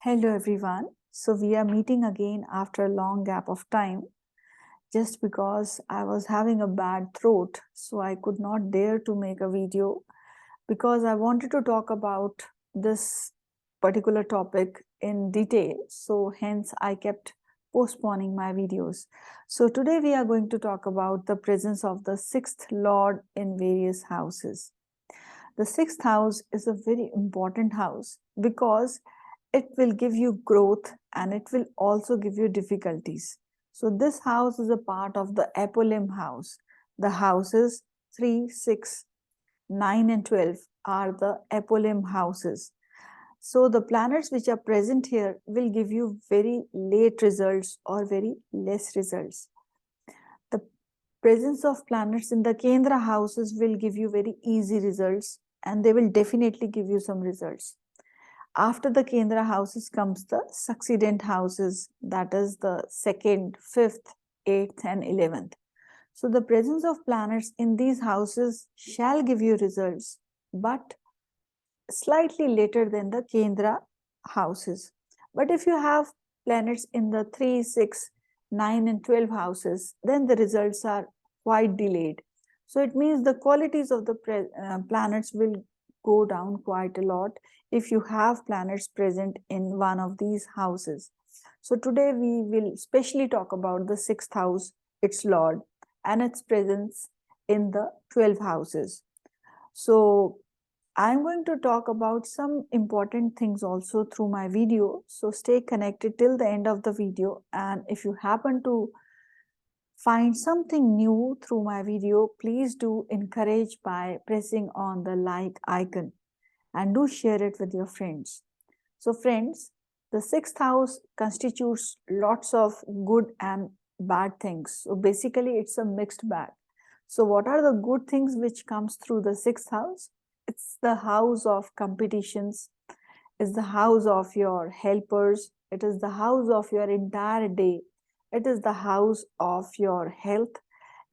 Hello everyone. So we are meeting again after a long gap of time just because I was having a bad throat, so I could not dare to make a video because I wanted to talk about this particular topic in detail. So hence I kept postponing my videos. So today we are going to talk about the presence of the sixth lord in various houses. The sixth house is a very important house because it will give you growth and it will also give you difficulties. So, this house is a part of the eponym house. The houses 3, 6, 9, and 12 are the eponym houses. So, the planets which are present here will give you very late results or very less results. The presence of planets in the Kendra houses will give you very easy results and they will definitely give you some results. After the Kendra houses comes the succeedent houses, that is the second, fifth, eighth, and 11th. So the presence of planets in these houses shall give you results, but slightly later than the Kendra houses. But if you have planets in the 3, 6, 9, and 12 houses, then the results are quite delayed. So it means the qualities of the planets will go down quite a lot if you have planets present in one of these houses. So today we will specially talk about the sixth house, its lord, and its presence in the 12 houses. So I'm going to talk about some important things also through my video. So stay connected till the end of the video. And if you happen to find something new through my video, please do encourage by pressing on the like icon and do share it with your friends. So friends, the sixth house constitutes lots of good and bad things. So basically it's a mixed bag. So what are the good things which comes through the sixth house? It's the house of competitions, it's the house of your helpers, it is the house of your entire day, it is the house of your health,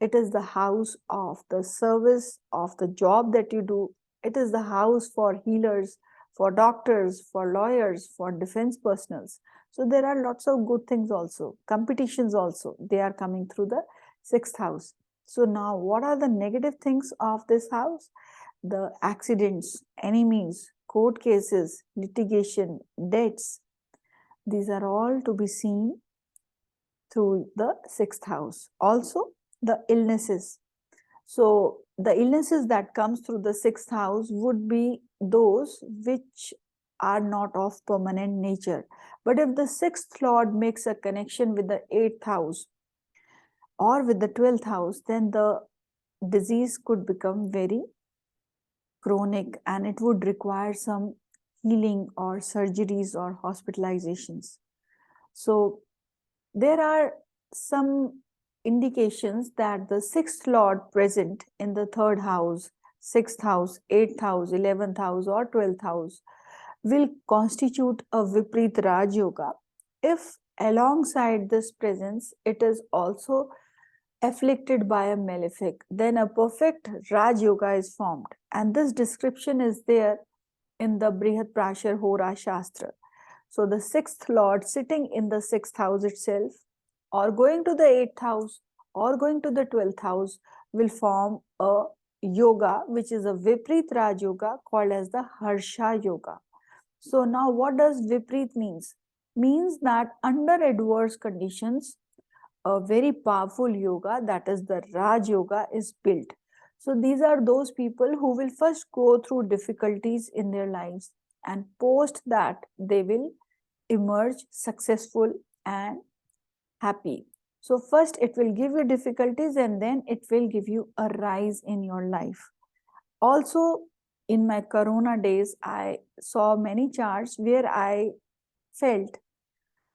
it is the house of the service of the job that you do, it is the house for healers, for doctors, for lawyers, for defense personals. So there are lots of good things also, competitions also, they are coming through the sixth house. So now what are the negative things of this house? The accidents, enemies, court cases, litigation, debts, these are all to be seen through the sixth house. Also, the illnesses. So, the illnesses that comes through the sixth house would be those which are not of permanent nature. But if the sixth lord makes a connection with the eighth house or with the 12th house, then the disease could become very chronic and it would require some healing or surgeries or hospitalizations. So there are some indications that the sixth lord present in the third house, sixth house, eighth house, 11th house, or 12th house will constitute a Viprit Raj Yoga if alongside this presence it is also afflicted by a malefic, then a perfect Raj Yoga is formed. And this description is there in the Brihat Prashar Hora Shastra. So the sixth lord sitting in the sixth house itself, or going to the eighth house, or going to the 12th house, will form a yoga, which is a Viprit Raj Yoga called as the Harsha Yoga. So now what does Viprit means? Means that under adverse conditions, a very powerful yoga, that is the Raj Yoga, is built. So these are those people who will first go through difficulties in their lives and post that they will emerge successful and happy. So first it will give you difficulties and then it will give you a rise in your life. Also in my Corona days, I saw many charts where I felt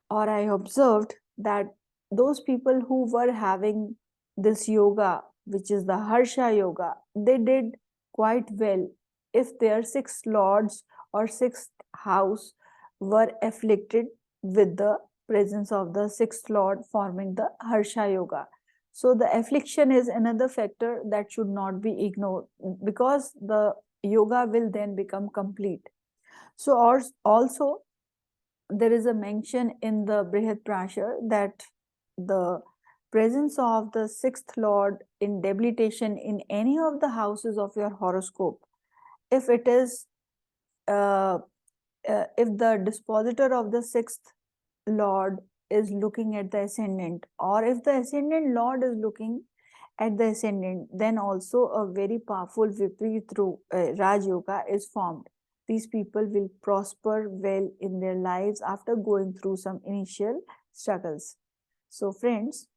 or I observed that those people who were having this yoga, which is the Harsha Yoga, they did quite well if their six lords or sixth house were afflicted with the presence of the sixth lord forming the Harsha Yoga. So the affliction is another factor that should not be ignored because the yoga will then become complete. So also there is a mention in the Brihad Prashar that the presence of the sixth lord in debilitation in any of the houses of your horoscope, if it is uh, if the dispositor of the sixth lord is looking at the ascendant, or if the ascendant lord is looking at the ascendant, then also a very powerful Vipreet Raj Yoga is formed. These people will prosper well in their lives after going through some initial struggles. So friends,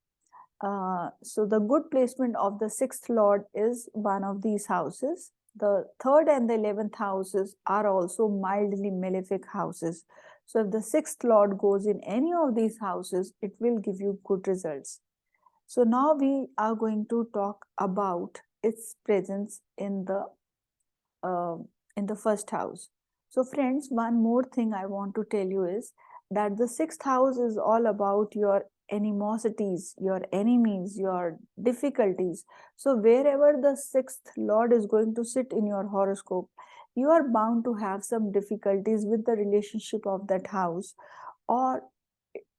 so the good placement of the sixth lord is one of these houses. The third and the 11th houses are also mildly malefic houses. So if the sixth lord goes in any of these houses, it will give you good results. So now we are going to talk about its presence uh, in the first house. So friends, one more thing I want to tell you is that the sixth house is all about your animosities, your enemies, your difficulties. So wherever the sixth lord is going to sit in your horoscope, you are bound to have some difficulties with the relationship of that house, or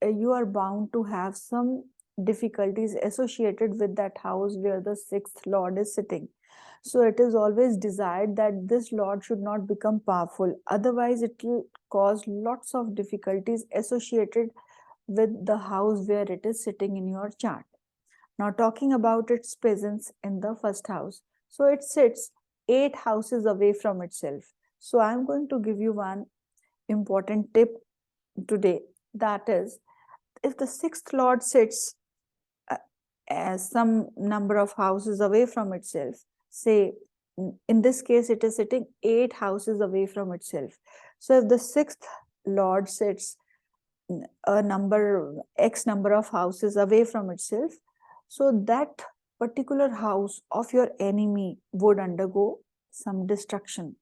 you are bound to have some difficulties associated with that house where the sixth lord is sitting. So it is always desired that this lord should not become powerful, otherwise it will cause lots of difficulties associated with the house where it is sitting in your chart. Now talking about its presence in the first house, so it sits 8 houses away from itself. So I am going to give you one important tip today, that is, if the sixth lord sits uh, as some number of houses away from itself, say in this case it is sitting 8 houses away from itself. So if the sixth lord sits a number x number of houses away from itself, so that particular house of your enemy would undergo some destruction.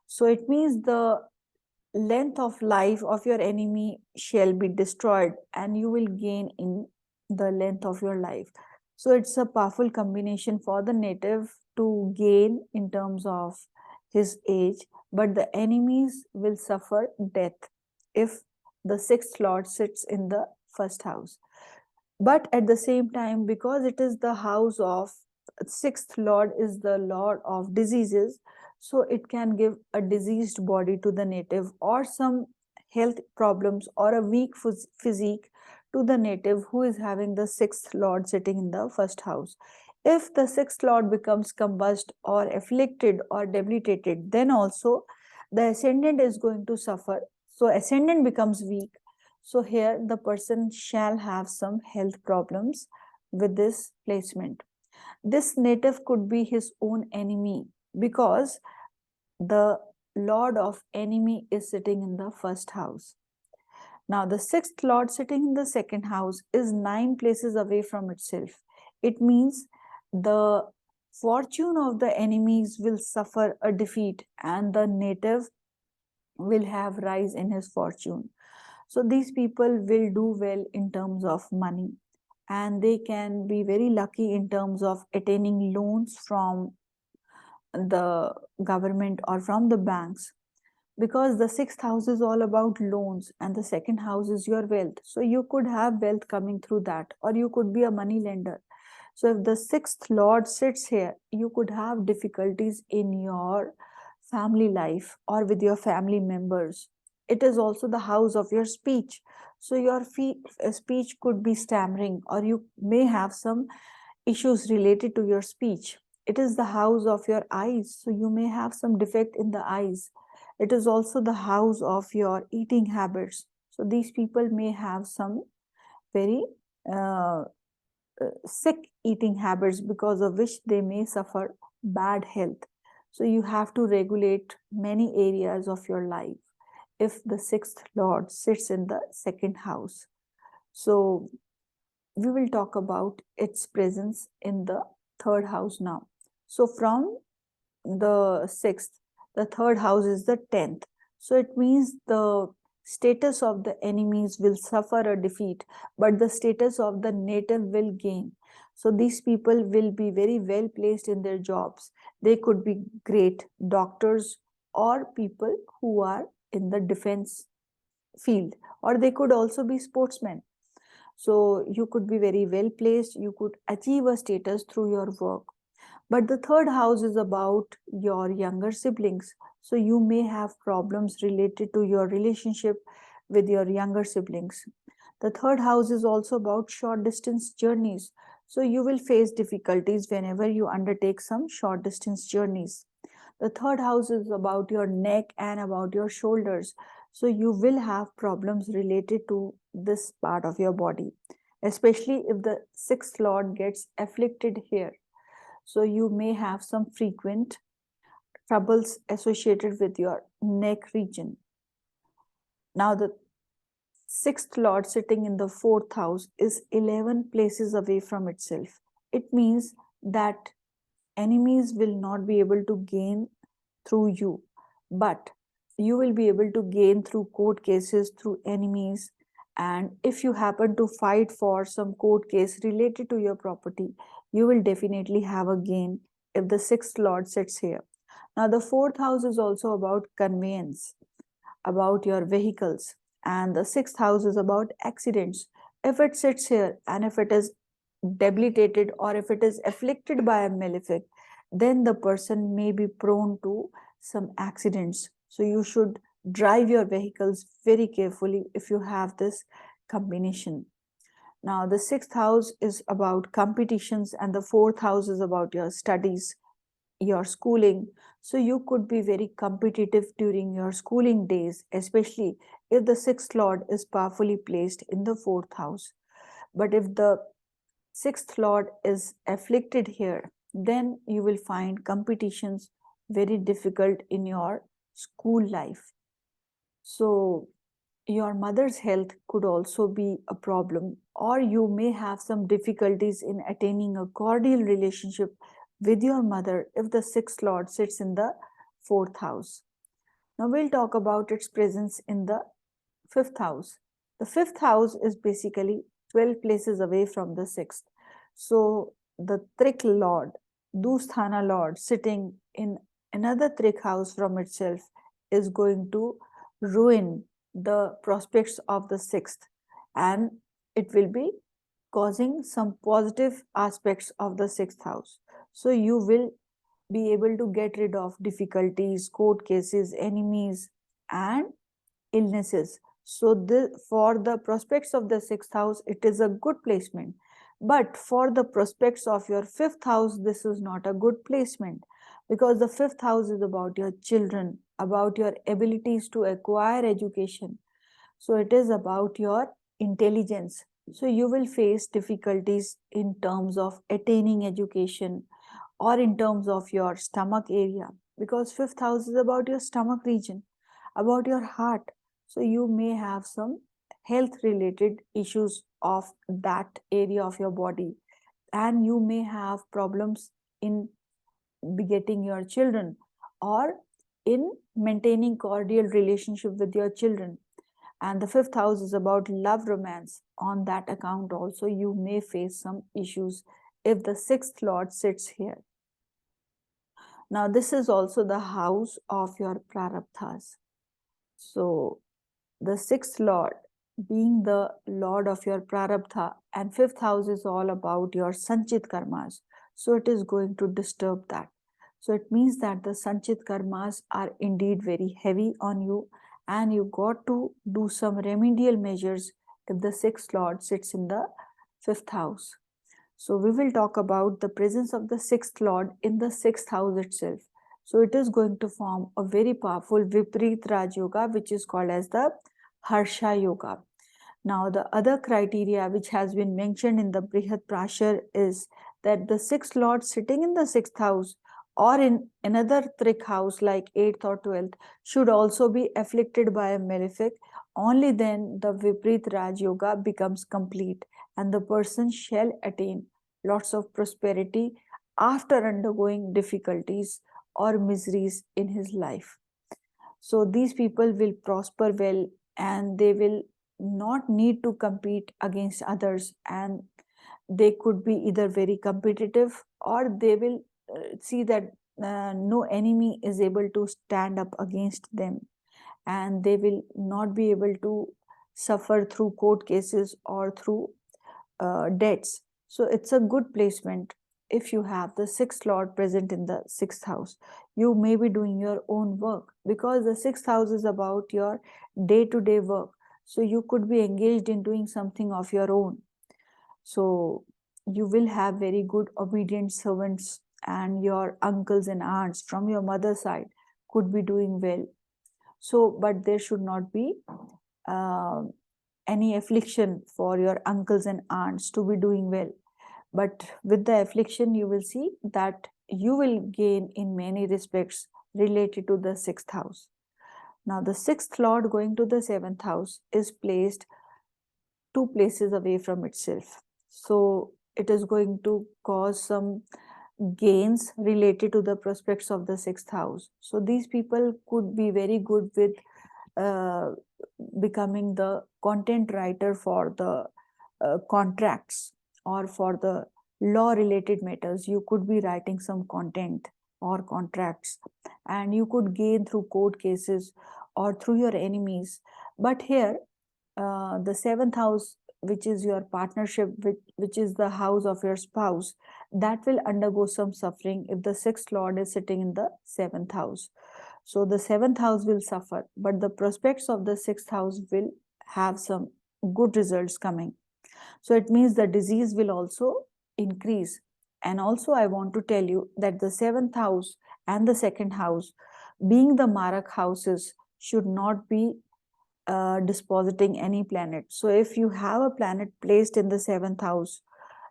So it means the length of life of your enemy shall be destroyed and you will gain in the length of your life. So it's a powerful combination for the native to gain in terms of his age, but the enemies will suffer death if the sixth lord sits in the first house. But at the same time, because it is the house of sixth lord is the lord of diseases, so it can give a diseased body to the native, or some health problems, or a weak physique to the native who is having the sixth lord sitting in the first house. If the sixth lord becomes combust or afflicted or debilitated, then also the ascendant is going to suffer. So ascendant becomes weak, so here the person shall have some health problems with this placement. This native could be his own enemy because the lord of enemy is sitting in the first house. Now the sixth lord sitting in the second house is 9 places away from itself. It means the fortune of the enemies will suffer a defeat and the native will have rise in his fortune. So these people will do well in terms of money, and they can be very lucky in terms of attaining loans from the government or from the banks, because the sixth house is all about loans and the second house is your wealth. So you could have wealth coming through that, or you could be a money lender. So if the sixth lord sits here, you could have difficulties in your family life or with your family members. It is also the house of your speech. So your speech could be stammering, or you may have some issues related to your speech. It is the house of your eyes. So you may have some defect in the eyes. It is also the house of your eating habits. So these people may have some very uh, sick eating habits, because of which they may suffer bad health. So you have to regulate many areas of your life if the sixth lord sits in the second house. So we will talk about its presence in the third house now. So from the sixth, the third house is the 10th. So it means the status of the enemies will suffer a defeat, but the status of the native will gain. So these people will be very well placed in their jobs. They could be great doctors or people who are in the defense field, or they could also be sportsmen. So you could be very well placed, you could achieve a status through your work. But the third house is about your younger siblings. So you may have problems related to your relationship with your younger siblings. The third house is also about short distance journeys. So you will face difficulties whenever you undertake some short distance journeys. The third house is about your neck and about your shoulders. So you will have problems related to this part of your body, especially if the sixth lord gets afflicted here. So you may have some frequent troubles associated with your neck region. Now, the sixth lord sitting in the fourth house is 11 places away from itself. It means that enemies will not be able to gain through you, but you will be able to gain through court cases, through enemies. And if you happen to fight for some court case related to your property, you will definitely have a gain if the sixth lord sits here. Now, the fourth house is also about conveyance, about your vehicles, and the sixth house is about accidents. If it sits here and if it is debilitated or if it is afflicted by a malefic, then the person may be prone to some accidents. So you should drive your vehicles very carefully if you have this combination. Now, the sixth house is about competitions, and the fourth house is about your studies, your schooling. So you could be very competitive during your schooling days, especially if the sixth lord is powerfully placed in the fourth house. But if the sixth lord is afflicted here, then you will find competitions very difficult in your school life. So your mother's health could also be a problem, or you may have some difficulties in attaining a cordial relationship with your mother if the sixth lord sits in the fourth house. Now we'll talk about its presence in the fifth house. The fifth house is basically 12 places away from the sixth. So the Trik lord, Dusthana lord, sitting in another Trik house from itself is going to ruin the prospects of the sixth, and it will be causing some positive aspects of the sixth house. So you will be able to get rid of difficulties, court cases, enemies, and illnesses. So for the prospects of the sixth house, it is a good placement. But for the prospects of your fifth house, this is not a good placement, because the fifth house is about your children, about your abilities to acquire education. So it is about your intelligence. So you will face difficulties in terms of attaining education or in terms of your stomach area, because fifth house is about your stomach region, about your heart. So you may have some health related issues of that area of your body, and you may have problems in begetting your children or in maintaining cordial relationship with your children. And the fifth house is about love romance. On that account also you may face some issues if the sixth lord sits here. Now this is also the house of your prarabdhas. So the sixth lord being the lord of your prarabdha, and fifth house is all about your sanchit karmas. So it is going to disturb that. So it means that the sanchit karmas are indeed very heavy on you, and you got to do some remedial measures if the sixth lord sits in the fifth house. So we will talk about the presence of the sixth lord in the sixth house itself. So it is going to form a very powerful Viparit Raj Yoga, which is called as the Harsha Yoga. Now, the other criteria which has been mentioned in the Brihat Prashar is that the sixth lord sitting in the sixth house or in another Trik house like 8th or 12th should also be afflicted by a malefic. Only then the Viparit Raj Yoga becomes complete, and the person shall attain lots of prosperity after undergoing difficulties or miseries in his life. So these people will prosper well, and they will not need to compete against others, and they could be either very competitive, or they will see that no enemy is able to stand up against them, and they will not be able to suffer through court cases or through debts. So it's a good placement. If you have the sixth lord present in the sixth house, you may be doing your own work, because the sixth house is about your day-to-day work. So you could be engaged in doing something of your own. So you will have very good obedient servants, and your uncles and aunts from your mother's side could be doing well. So, but there should not be uh, any affliction for your uncles and aunts to be doing well. But with the affliction, you will see that you will gain in many respects related to the sixth house. Now, the sixth lord going to the seventh house is placed 2 places away from itself. So, it is going to cause some gains related to the prospects of the sixth house. So, these people could be very good with uh, becoming the content writer for the contracts or for the law related matters. You could be writing some content or contracts, and you could gain through court cases or through your enemies. But here, the seventh house, which is your partnership, which is the house of your spouse, that will undergo some suffering if the sixth lord is sitting in the seventh house. So the seventh house will suffer, but the prospects of the sixth house will have some good results coming. So it means the disease will also increase. And also, I want to tell you that the seventh house and the second house, being the Marak houses, should not be dispositing any planet. So if you have a planet placed in the seventh house,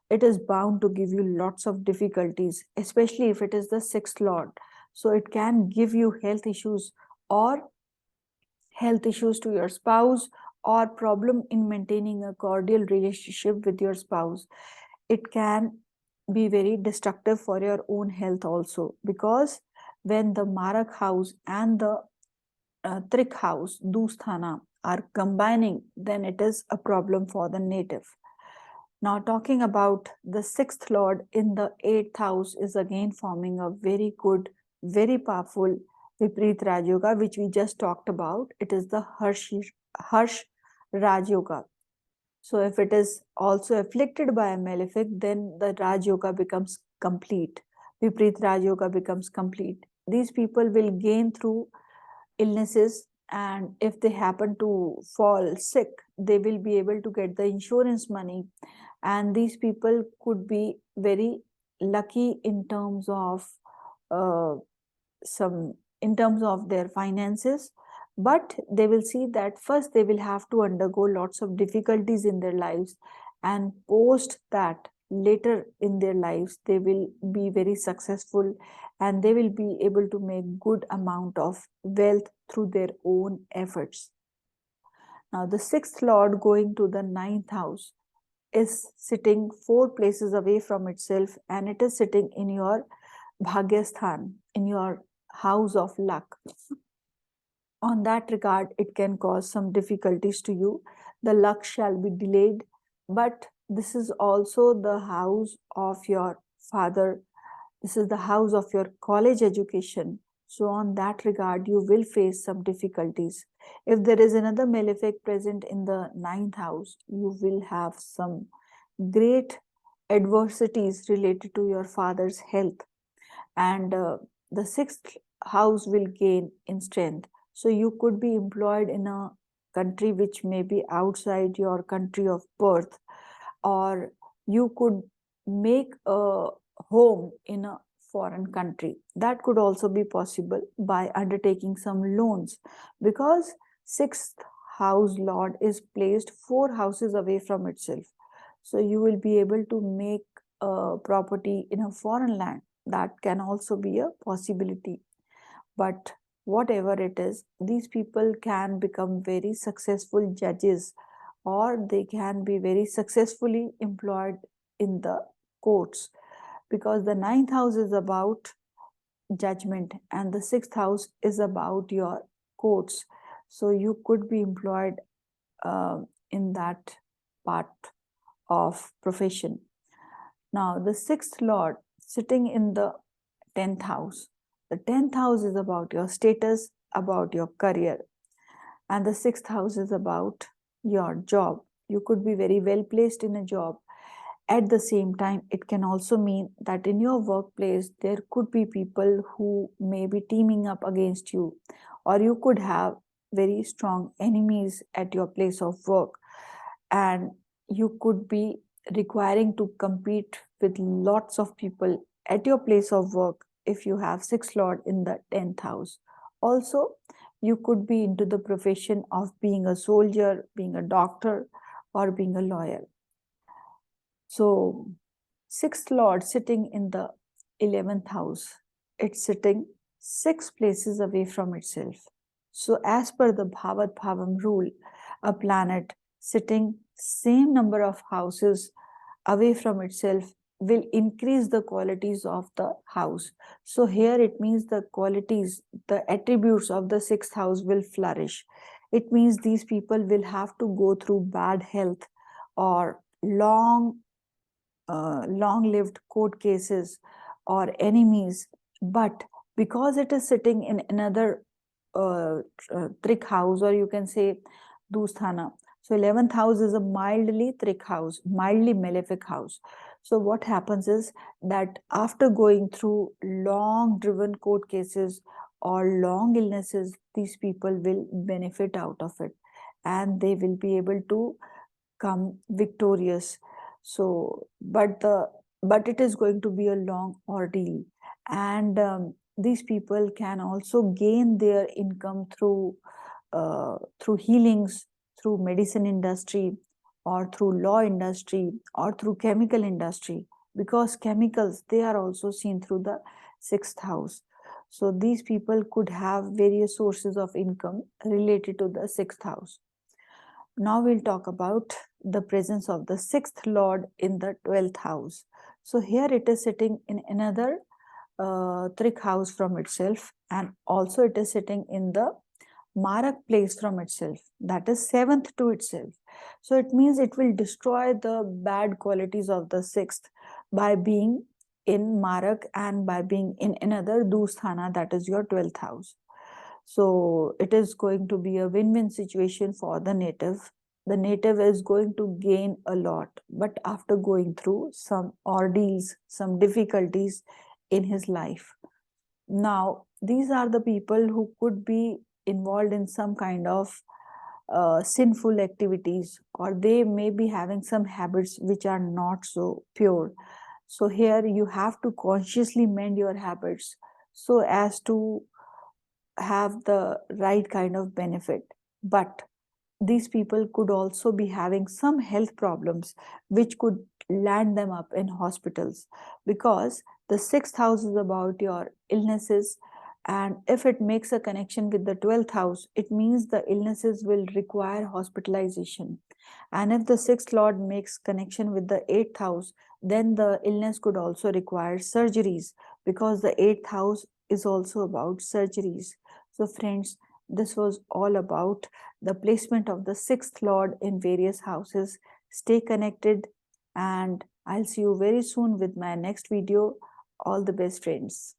it is bound to give you lots of difficulties, especially if it is the sixth lord. So it can give you health issues, or health issues to your spouse, or problem in maintaining a cordial relationship with your spouse. It can be very destructive for your own health also, because when the Marak house and the Trik house, Dusthana, are combining, then it is a problem for the native. Now, talking about the sixth lord in the eighth house is again forming a very good, very powerful Vipreet Raj Yoga, which we just talked about. It is the Harsh Raj Yoga. So, if it is also afflicted by a malefic, then the Raj Yoga becomes complete. Vipreet Raj Yoga becomes complete. These people will gain through illnesses, and if they happen to fall sick, they will be able to get the insurance money, and these people could be very lucky in terms of uh, some in terms of their finances. But they will see that first they will have to undergo lots of difficulties in their lives, and post that, later in their lives, they will be very successful, and they will be able to make good amount of wealth through their own efforts. Now, the sixth lord going to the ninth house is sitting 4 places away from itself, and it is sitting in your Bhagyasthan, in your house of luck. On that regard, it can cause some difficulties to you. The luck shall be delayed, but this is also the house of your father. This is the house of your college education. So, on that regard, you will face some difficulties. If there is another malefic present in the ninth house, you will have some great adversities related to your father's health. And the sixth house will gain in strength. So, you could be employed in a country which may be outside your country of birth, or you could make a home in a foreign country. That could also be possible by undertaking some loans, because sixth house lord is placed 4 houses away from itself. So you will be able to make a property in a foreign land. That can also be a possibility. But whatever it is, these people can become very successful judges, or they can be very successfully employed in the courts, because the ninth house is about judgment and the sixth house is about your courts. So you could be employed in that part of profession. Now, the sixth lord sitting in the 10th house. The 10th house is about your status, about your career. And the sixth house is about your job. You could be very well placed in a job. At the same time, it can also mean that in your workplace, there could be people who may be teaming up against you, or you could have very strong enemies at your place of work, and you could be requiring to compete with lots of people at your place of work if you have sixth lord in the 10th house. Also, you could be into the profession of being a soldier, being a doctor, or being a lawyer. So, sixth lord sitting in the 11th house, it's sitting 6 places away from itself. So, as per the Bhavat Bhavam rule, a planet sitting same number of houses away from itself will increase the qualities of the house. So, here it means the qualities, the attributes of the sixth house will flourish. It means these people will have to go through bad health or long-lived court cases or enemies, but because it is sitting in another trick house, or you can say dusthana. So 11th house is a mildly trick house, mildly malefic house. So what happens is that after going through long driven court cases or long illnesses, these people will benefit out of it, and they will be able to come victorious. So but it is going to be a long ordeal, and these people can also gain their income through healings, through medicine industry, or through law industry, or through chemical industry, because chemicals, they are also seen through the sixth house. So these people could have various sources of income related to the sixth house. Now we'll talk about the presence of the sixth lord in the 12th house. So here it is sitting in another trick house from itself, and also it is sitting in the Marak place from itself, that is 7th to itself. So it means it will destroy the bad qualities of the 6th by being in Marak and by being in another Dusthana, that is your 12th house. So it is going to be a win-win situation for the native. The native is going to gain a lot, but after going through some ordeals, some difficulties in his life. Now, these are the people who could be involved in some kind of sinful activities, or they may be having some habits which are not so pure. So here you have to consciously mend your habits so as to have the right kind of benefit. But these people could also be having some health problems which could land them up in hospitals, because the sixth house is about your illnesses, and if it makes a connection with the 12th house, it means the illnesses will require hospitalization. And if the sixth lord makes connection with the 8th house, then the illness could also require surgeries, because the 8th house is also about surgeries. So friends, this was all about the placement of the sixth lord in various houses. Stay connected, and I'll see you very soon with my next video. All the best, friends.